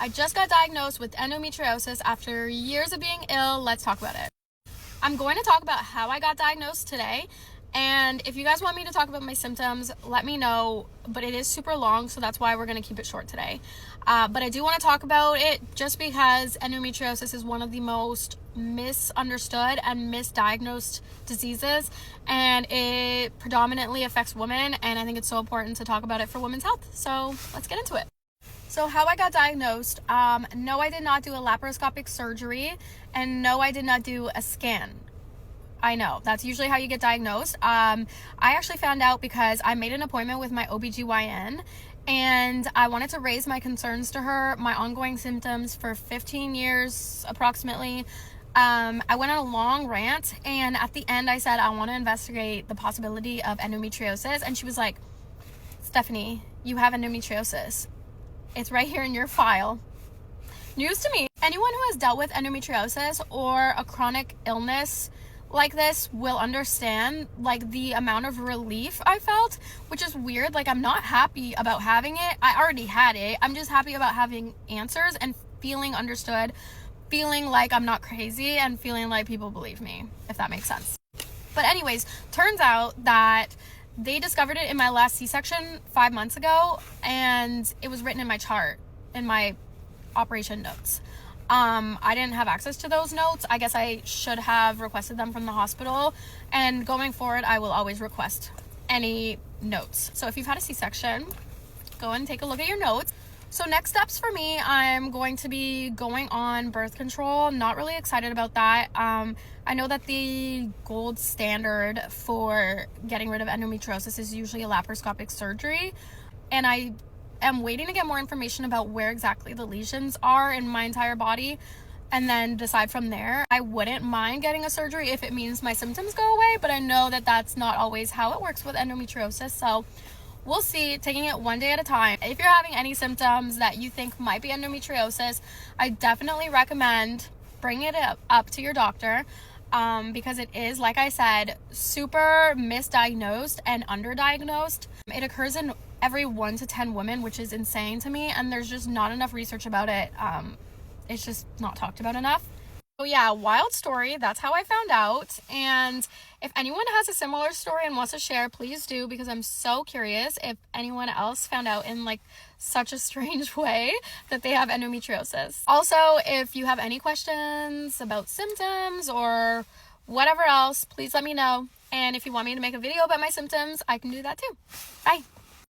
I just got diagnosed with endometriosis after years of being ill. Let's talk about it. I'm going to talk about how I got diagnosed today. And if you guys want me to talk about my symptoms, let me know, but it is super long, so that's why we're going to keep it short today. But I do want to talk about it just because endometriosis is one of the most misunderstood and misdiagnosed diseases, and it predominantly affects women, and I think it's so important to talk about it for women's health. So let's get into it. So how I got diagnosed, no, I did not do a laparoscopic surgery, and no, I did not do a scan. I know, that's usually how you get diagnosed. I actually found out because I made an appointment with my OBGYN, and I wanted to raise my concerns to her, my ongoing symptoms for 15 years approximately. I went on a long rant, and at the end I said I want to investigate the possibility of endometriosis, and she was like, Stephanie, you have endometriosis. It's right here in your file. News to me. Anyone who has dealt with endometriosis or a chronic illness like this will understand like the amount of relief I felt, which is weird. Like, I'm not happy about having it. I already had it. I'm just happy about having answers and feeling understood, feeling like I'm not crazy, and feeling like people believe me, if that makes sense. But anyways, turns out that they discovered it in my last C-section 5 months ago, and it was written in my chart, in my operation notes. I didn't have access to those notes. I guess I should have requested them from the hospital, and going forward I will always request any notes. So if you've had a C-section, go and take a look at your notes. So next steps for me, I'm going to be going on birth control. Not really excited about that. I know that the gold standard for getting rid of endometriosis is usually a laparoscopic surgery, and I am waiting to get more information about where exactly the lesions are in my entire body, and then decide from there. I wouldn't mind getting a surgery if it means my symptoms go away, but I know that that's not always how it works with endometriosis, so we'll see, taking it one day at a time. If you're having any symptoms that you think might be endometriosis, I definitely recommend bringing it up to your doctor, because it is, like I said, super misdiagnosed and underdiagnosed. It occurs in every 1 to 10 women, which is insane to me, and there's just not enough research about it. It's just not talked about enough. So yeah, wild story. That's how I found out. And if anyone has a similar story and wants to share, please do, because I'm so curious if anyone else found out in like such a strange way that they have endometriosis. Also, if you have any questions about symptoms or whatever else, please let me know. And if you want me to make a video about my symptoms, I can do that too. Bye.